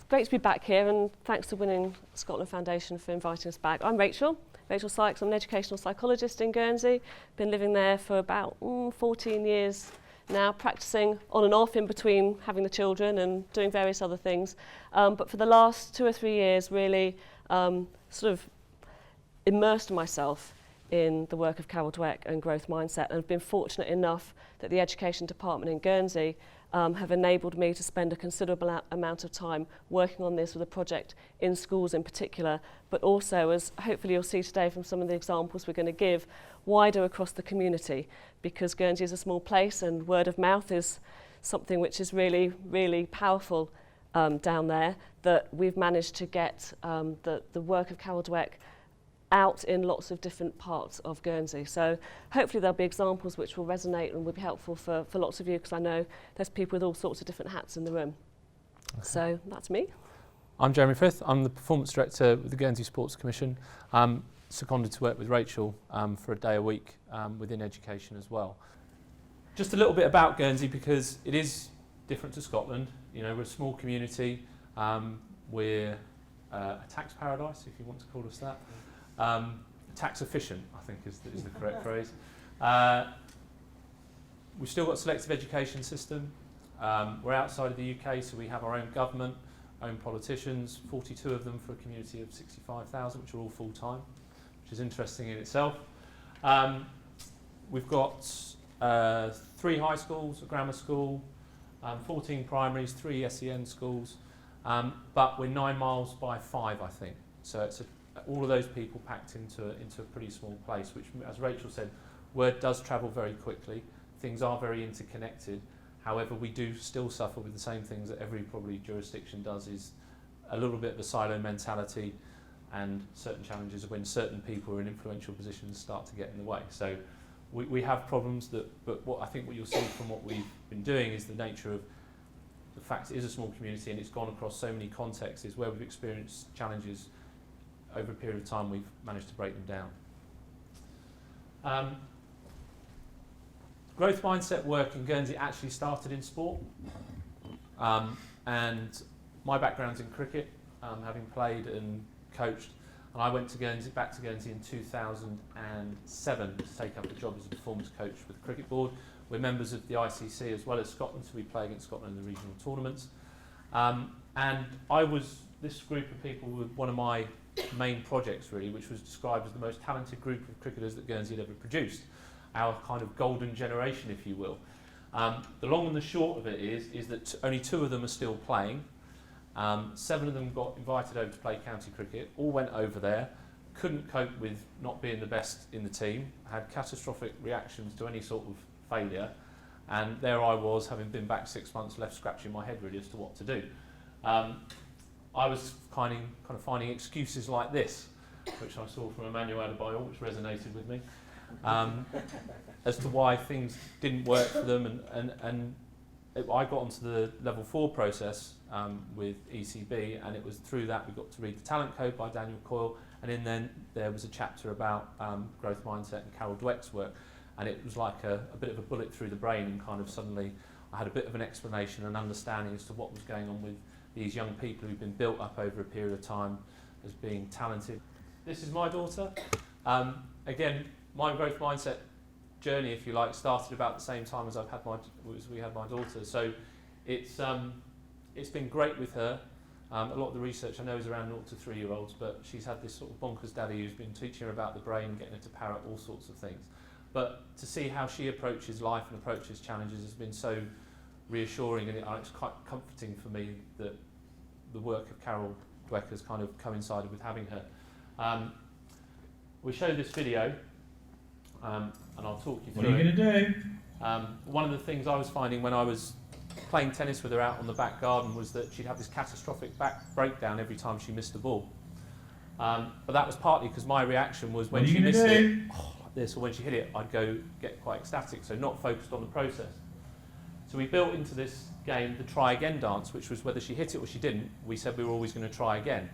great to be back here, and thanks to Winning Scotland Foundation for inviting us back. I'm Rachel Sykes. I'm an educational psychologist in Guernsey. Been living there for about 14 years now, practicing on and off in between having the children and doing various other things. But for the last 2 or 3 years, really sort of immersed myself in the work of Carol Dweck and growth mindset, and I've been fortunate enough that the education department in Guernsey have enabled me to spend a considerable amount of time working on this with a project in schools in particular, but also, as hopefully you'll see today from some of the examples we're going to give, wider across the community, because Guernsey is a small place and word of mouth is something which is really, really powerful down there, that we've managed to get the work of Carol Dweck out in lots of different parts of Guernsey. So hopefully there'll be examples which will resonate and will be helpful for lots of you, because I know there's people with all sorts of different hats in the room. Okay. So that's me. I'm Jeremy Frith. I'm the Performance Director with the Guernsey Sports Commission. I'm seconded to work with Rachel for a day a week within education as well. Just a little bit about Guernsey, because it is different to Scotland. You know, we're a small community. We're a tax paradise, if you want to call us that. Tax efficient, I think is the correct phrase. We've still got a selective education system. We're outside of the UK, so we have our own government, own politicians, 42 of them for a community of 65,000, which are all full-time, which is interesting in itself. We've got 3 high schools, a grammar school, 14 primaries, 3 SEN schools, but we're 9 miles by 5, I think. So it's all of those people packed into a pretty small place, which, as Rachel said, word does travel very quickly. Things are very interconnected. However, we do still suffer with the same things that every probably jurisdiction does, is a little bit of a silo mentality and certain challenges when certain people who are in influential positions start to get in the way. So we have problems, but what you'll see from what we've been doing is the nature of the fact it is a small community and it's gone across so many contexts, is where we've experienced challenges over a period of time, we've managed to break them down. Growth mindset work in Guernsey actually started in sport, and my background's in cricket, having played and coached, and I went to back to Guernsey in 2007 to take up a job as a performance coach with the cricket board. We're members of the ICC as well as Scotland, so we play against Scotland in the regional tournaments. And this group of people were one of my main projects, really, which was described as the most talented group of cricketers that Guernsey had ever produced. Our kind of golden generation, if you will. The long and the short of it is that only 2 of them are still playing. 7 of them got invited over to play county cricket, all went over there, couldn't cope with not being the best in the team, had catastrophic reactions to any sort of failure, and there I was, having been back 6 months, left scratching my head really as to what to do. I was kind of finding excuses like this, which I saw from Emmanuel Adebayor, which resonated with me, as to why things didn't work for them, and I got onto the level 4 process with ECB, and it was through that we got to read The Talent Code by Daniel Coyle, and then there was a chapter about growth mindset and Carol Dweck's work, and it was like a bit of a bullet through the brain, and kind of suddenly I had a bit of an explanation and understanding as to what was going on with these young people who've been built up over a period of time as being talented. This is my daughter. Again, my growth mindset journey, if you like, started about the same time as we had my daughter. So it's been great with her. A lot of the research I know is around 0 to 3-year-olds, but she's had this sort of bonkers daddy who's been teaching her about the brain and getting her to parrot all sorts of things. But to see how she approaches life and approaches challenges has been so reassuring, and it's quite comforting for me that the work of Carol Dweck has kind of coincided with having her. We show this video, and I'll talk you through it. What are you going to do? One of the things I was finding when I was playing tennis with her out on the back garden was that she'd have this catastrophic back breakdown every time she missed a ball. But that was partly because my reaction was when she missed it, like this, or when she hit it, I'd get quite ecstatic, so not focused on the process. So we built into this game the try again dance, which was whether she hit it or she didn't, we said we were always going to try again.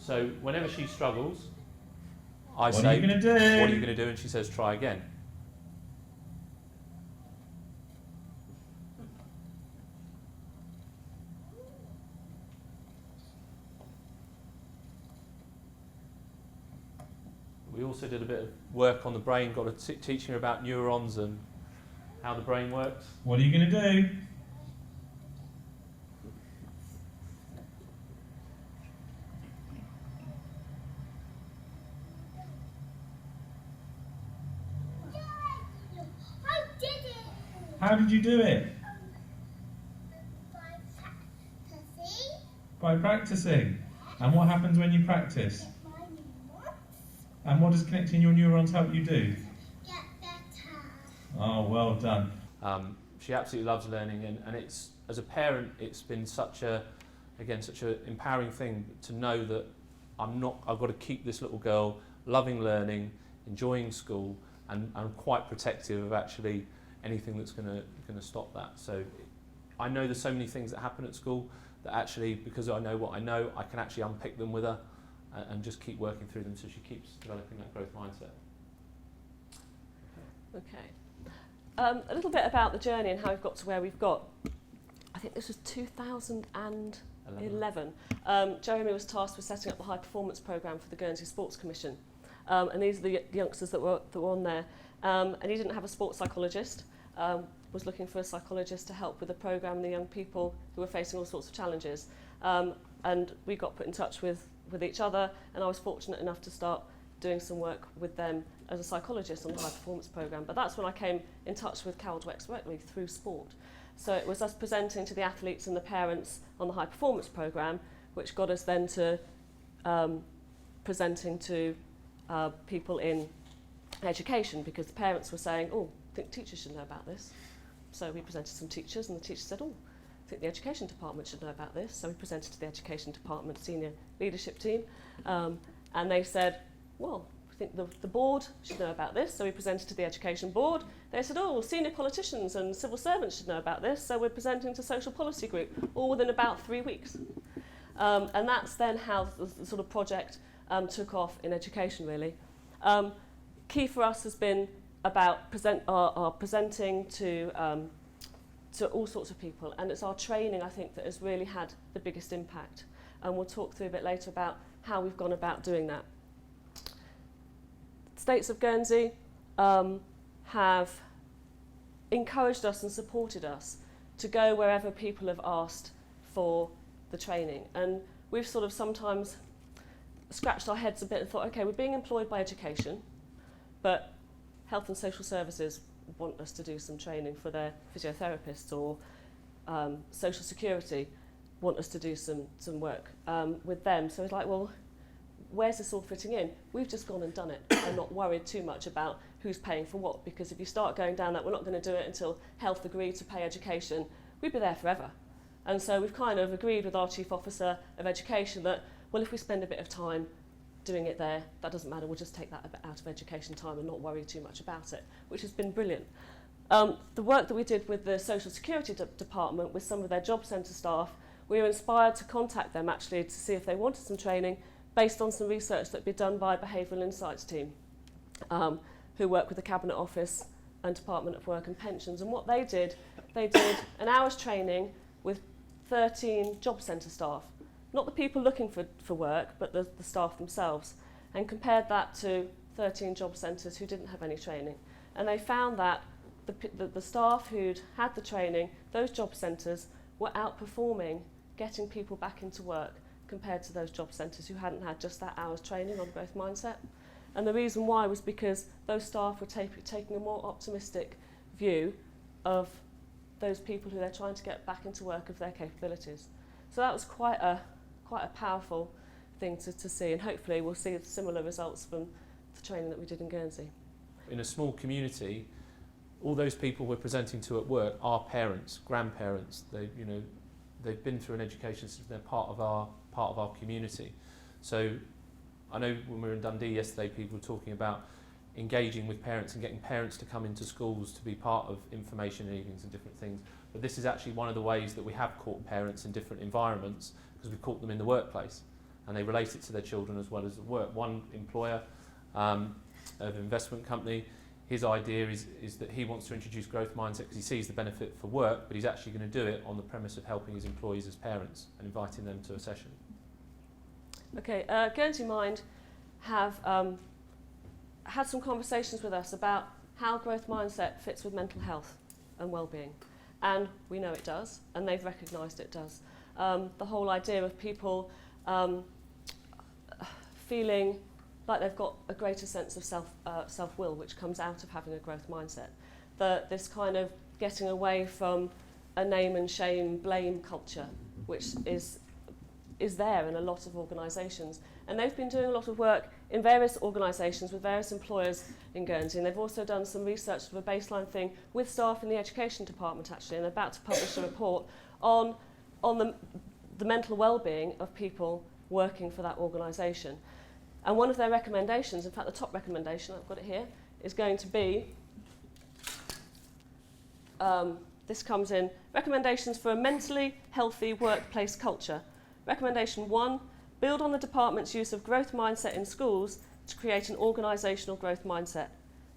So whenever she struggles, I say, what are you going to do? And she says, try again. We also did a bit of work on the brain, got teaching her about neurons and how the brain works. What are you going to do? I did it! How did you do it? By practicing. By practicing. And what happens when you practice? Get my neurons. And what does connecting your neurons help you do? Get better. Oh, well done. She absolutely loves learning, and it's, as a parent, it's been such an empowering thing to know that I've got to keep this little girl loving learning, enjoying school, and I'm quite protective of actually anything that's going to stop that. So I know there's so many things that happen at school that actually, because I know what I know, I can actually unpick them with her and just keep working through them so she keeps developing that growth mindset. Okay. A little bit about the journey and how we've got to where we've got. I think this was 2011. Jeremy was tasked with setting up the high performance programme for the Guernsey Sports Commission. And these are the youngsters that were on there. And he didn't have a sports psychologist, was looking for a psychologist to help with the programme and the young people who were facing all sorts of challenges. And we got put in touch with each other, and I was fortunate enough to start doing some work with them as a psychologist on the high performance programme. But that's when I came in touch with Carol Dweck's-Wettley through sport. So it was us presenting to the athletes and the parents on the high performance programme, which got us then to presenting to people in education, because the parents were saying, oh, I think teachers should know about this. So we presented to some teachers, and the teachers said, oh, I think the education department should know about this. So we presented to the education department senior leadership team, and they said, well, I think the board should know about this. So we presented to the education board. They said, oh, senior politicians and civil servants should know about this. So we're presenting to social policy group, all within about 3 weeks. And that's then how the sort of project took off in education, really. Key for us has been about presenting to all sorts of people, and it's our training, I think, that has really had the biggest impact. And we'll talk through a bit later about how we've gone about doing that. States of Guernsey have encouraged us and supported us to go wherever people have asked for the training. And we've sort of sometimes scratched our heads a bit and thought, okay, we're being employed by education, but Health and Social Services want us to do some training for their physiotherapists, or Social Security want us to do some work with them. So it's like, well, where's this all fitting in? We've just gone and done it and not worried too much about who's paying for what, because if you start going down that, we're not going to do it until health agree to pay education, we'd be there forever. And so we've kind of agreed with our Chief Officer of Education that, well, if we spend a bit of time doing it there, that doesn't matter, we'll just take that a bit out of education time and not worry too much about it, which has been brilliant. The work that we did with the Social Security Department with some of their job centre staff, we were inspired to contact them actually to see if they wanted some training based on some research that had been done by a Behavioural Insights team who work with the Cabinet Office and Department of Work and Pensions. And what they did an hour's training with 13 job centre staff, not the people looking for work, but the staff themselves, and compared that to 13 job centres who didn't have any training. And they found that the staff who'd had the training, those job centres were outperforming getting people back into work compared to those job centres who hadn't had just that hour's training on growth mindset. And the reason why was because those staff were taking a more optimistic view of those people who they're trying to get back into work of their capabilities. So that was quite a powerful thing to see, and hopefully we'll see similar results from the training that we did in Guernsey. In a small community, all those people we're presenting to at work are parents, grandparents. They've been through an education system. They're part of our community. So I know when we were in Dundee yesterday, people were talking about engaging with parents and getting parents to come into schools to be part of information evenings and different things. But this is actually one of the ways that we have caught parents in different environments, because we've caught them in the workplace and they relate it to their children as well as at work. One employer of an investment company, his idea is that he wants to introduce growth mindset because he sees the benefit for work, but he's actually going to do it on the premise of helping his employees as parents and inviting them to a session. Okay, Guernsey Mind have had some conversations with us about how growth mindset fits with mental health and well-being. And we know it does, and they've recognised it does. The whole idea of people feeling like they've got a greater sense of self-will, which comes out of having a growth mindset. This kind of getting away from a name and shame blame culture, which is there in a lot of organisations. And they've been doing a lot of work in various organisations with various employers in Guernsey, and they've also done some research of a baseline thing with staff in the education department actually, and they're about to publish a report on the mental well-being of people working for that organisation. And one of their recommendations, in fact the top recommendation, I've got it here, is going to be, this comes in, recommendations for a mentally healthy workplace culture. Recommendation 1, build on the department's use of growth mindset in schools to create an organisational growth mindset.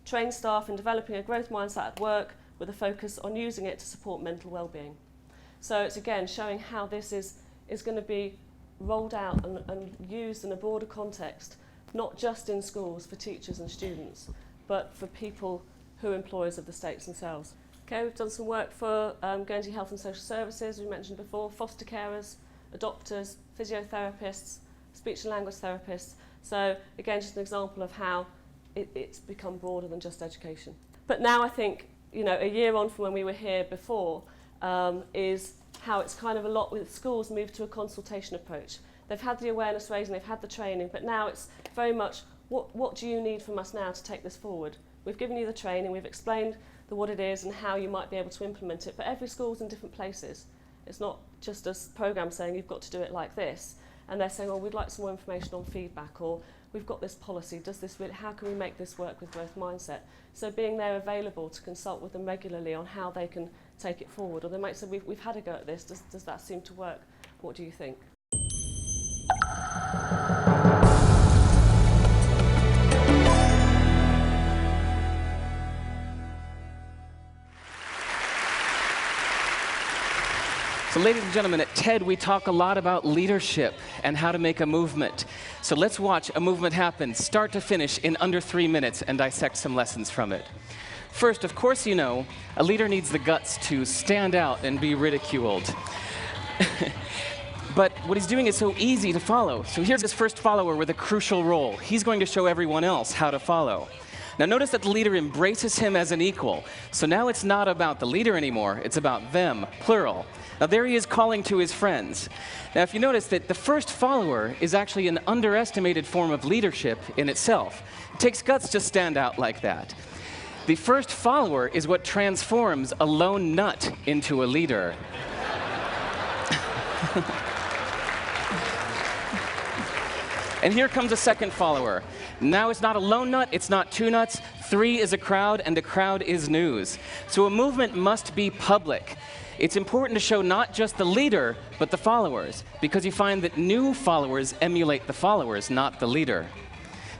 Train staff in developing a growth mindset at work with a focus on using it to support mental well-being. So it's again showing how this is going to be rolled out and used in a broader context, not just in schools for teachers and students, but for people who are employers of the states themselves. Okay, we've done some work for Guernsey Health and Social Services, we mentioned before, foster carers, adopters, physiotherapists, speech and language therapists. So again, just an example of how it's become broader than just education. But now I think, a year on from when we were here before, is how it's kind of a lot with schools moved to a consultation approach. They've had the awareness raising, they've had the training, but now it's very much, what do you need from us now to take this forward? We've given you the training, we've explained what it is and how you might be able to implement it, but every school's in different places. It's not just a programme saying you've got to do it like this, and they're saying, we'd like some more information on feedback, or we've got this policy, how can we make this work with growth mindset? So being there available to consult with them regularly on how they can take it forward, or they might say, we've had a go at this, does that seem to work? What do you think? So ladies and gentlemen, at TED we talk a lot about leadership and how to make a movement. So let's watch a movement happen, start to finish, in under 3 minutes and dissect some lessons from it. First, of course you know, a leader needs the guts to stand out and be ridiculed. But what he's doing is so easy to follow. So here's his first follower with a crucial role. He's going to show everyone else how to follow. Now notice that the leader embraces him as an equal. So now it's not about the leader anymore, it's about them, plural. Now there he is calling to his friends. Now if you notice that the first follower is actually an underestimated form of leadership in itself. It takes guts to stand out like that. The first follower is what transforms a lone nut into a leader. And here comes a second follower. Now it's not a lone nut, it's not two nuts, 3 is a crowd, and a crowd is news. So a movement must be public. It's important to show not just the leader, but the followers, because you find that new followers emulate the followers, not the leader.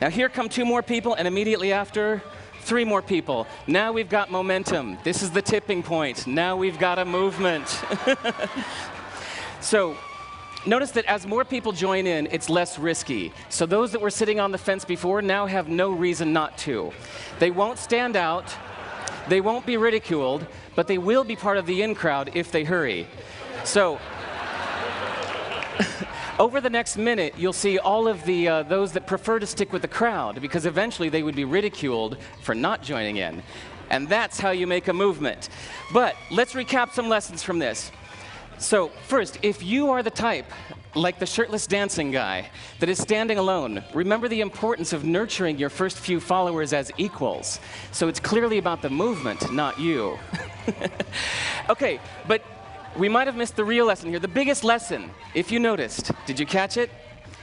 Now here come 2 more people, and immediately after, 3 more people. Now we've got momentum. This is the tipping point. Now we've got a movement. So notice that as more people join in, it's less risky. So those that were sitting on the fence before now have no reason not to. They won't stand out, they won't be ridiculed, but they will be part of the in crowd if they hurry. So over the next minute, you'll see all of the those that prefer to stick with the crowd, because eventually they would be ridiculed for not joining in. And that's how you make a movement. But let's recap some lessons from this. So first, if you are the type, like the shirtless dancing guy, that is standing alone, remember the importance of nurturing your first few followers as equals. So it's clearly about the movement, not you. Okay, but we might have missed the real lesson here. The biggest lesson, if you noticed, did you catch it?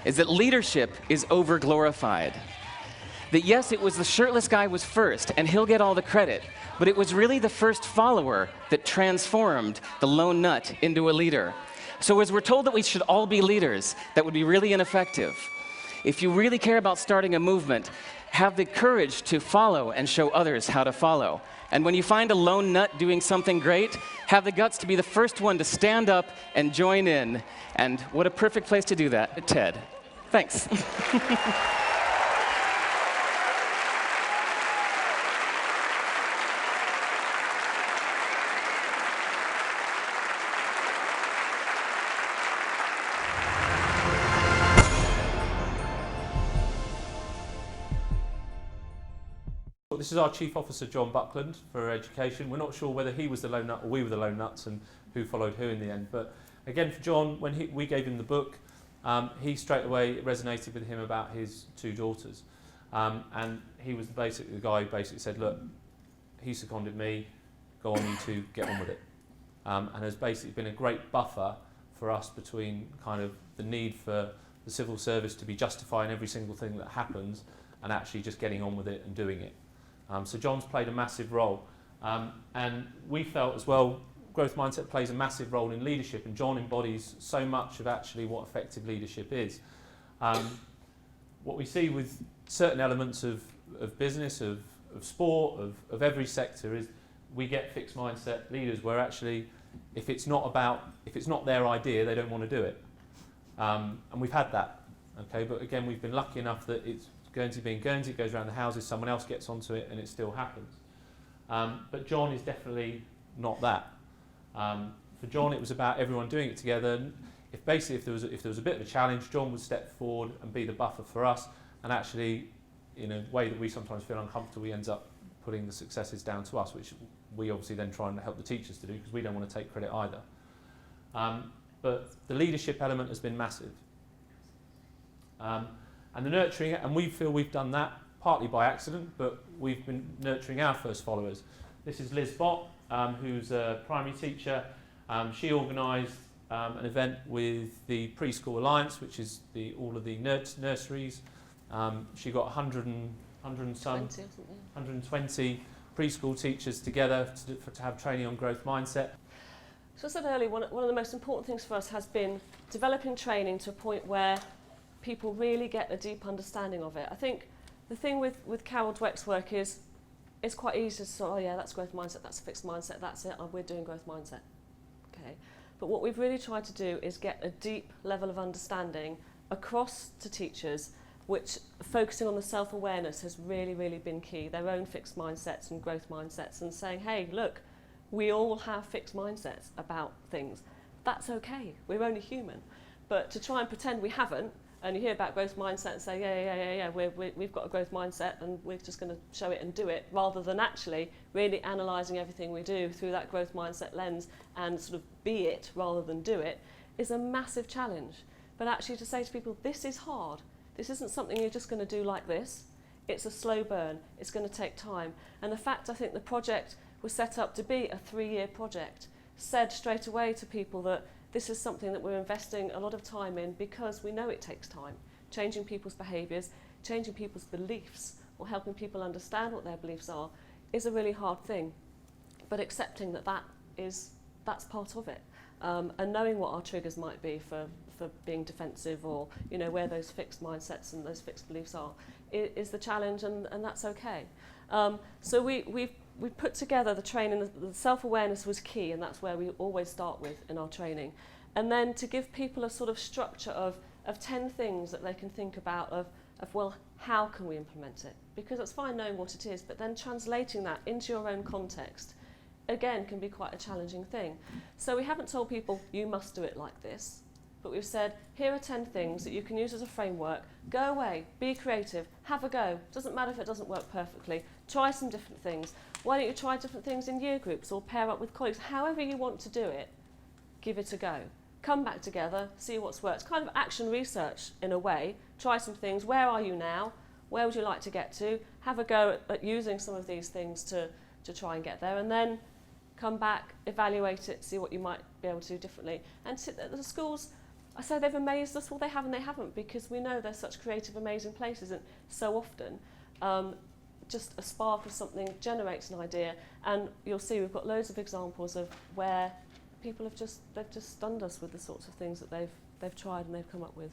Is that leadership is over-glorified. That yes, it was the shirtless guy was first, and he'll get all the credit, but it was really the first follower that transformed the lone nut into a leader. So as we're told that we should all be leaders, that would be really ineffective. If you really care about starting a movement, have the courage to follow and show others how to follow. And when you find a lone nut doing something great, have the guts to be the first one to stand up and join in. And what a perfect place to do that at TED. Thanks. this is our Chief Officer, John Buckland, for education. We're not sure whether he was the lone nut or we were the lone nuts and who followed who in the end. But again, for John, when we gave him the book, he straight away resonated with him about his 2 daughters. And he was the guy who basically said, look, he seconded me, go on, you two, get on with it. And has basically been a great buffer for us between kind of the need for the civil service to be justifying every single thing that happens and actually just getting on with it and doing it. So John's played a massive role. And we felt as well, growth mindset plays a massive role in leadership, and John embodies so much of actually what effective leadership is. What we see with certain elements of business, of sport, of every sector is we get fixed mindset leaders where actually if it's not their idea, they don't want to do it. And we've had that, okay, but again, we've been lucky enough that it's Guernsey being Guernsey, it goes around the houses, someone else gets onto it and it still happens. But John is definitely not that. For John, it was about everyone doing it together. And if there was a bit of a challenge, John would step forward and be the buffer for us, and actually, in a way that we sometimes feel uncomfortable, he ends up putting the successes down to us, which we obviously then try and help the teachers to do, because we don't want to take credit either. But the leadership element has been massive. And the nurturing, and we feel we've done that partly by accident, but we've been nurturing our first followers. This is Liz Bott, who's a primary teacher. She organised an event with the Preschool Alliance, which is all of the nurseries. She got 120 preschool teachers together to have training on growth mindset. So I said earlier, one of the most important things for us has been developing training to a point where people really get a deep understanding of it. I think the thing with Carol Dweck's work is it's quite easy to say, oh yeah, that's growth mindset, that's a fixed mindset, that's it, we're doing growth mindset. Okay. But what we've really tried to do is get a deep level of understanding across to teachers, which focusing on the self-awareness has really, really been key, their own fixed mindsets and growth mindsets, and saying, hey, look, we all have fixed mindsets about things. That's okay, we're only human. But to try and pretend we haven't, and you hear about growth mindset and say, yeah, we've got a growth mindset and we're just going to show it and do it, rather than actually really analysing everything we do through that growth mindset lens and sort of be it rather than do it, is a massive challenge. But actually to say to people, this is hard. This isn't something you're just going to do like this. It's a slow burn. It's going to take time. And the fact I think the project was set up to be a 3-year project said straight away to people that this is something that we're investing a lot of time in because we know it takes time. Changing people's behaviours, changing people's beliefs, or helping people understand what their beliefs are is a really hard thing. But accepting that's part of it. And knowing what our triggers might be for being defensive, or where those fixed mindsets and those fixed beliefs are, is the challenge, and that's okay. So we've put together the training. The self-awareness was key, and that's where we always start with in our training. And then to give people a sort of structure of 10 things that they can think about of well, how can we implement it? Because it's fine knowing what it is, but then translating that into your own context, again, can be quite a challenging thing. So we haven't told people, you must do it like this, but we've said, here are 10 things that you can use as a framework. Go away, be creative, have a go. Doesn't matter if it doesn't work perfectly. Try some different things. Why don't you try different things in year groups or pair up with colleagues? However you want to do it, give it a go. Come back together, see what's worked. It's kind of action research in a way. Try some things. Where are you now? Where would you like to get to? Have a go at using some of these things to try and get there, and then come back, evaluate it, see what you might be able to do differently. And the schools, I say they've amazed us. Well, they have and they haven't, because we know they're such creative, amazing places, and so often just a spark of something generates an idea. And you'll see we've got loads of examples of where people they've just stunned us with the sorts of things that they've tried and they've come up with.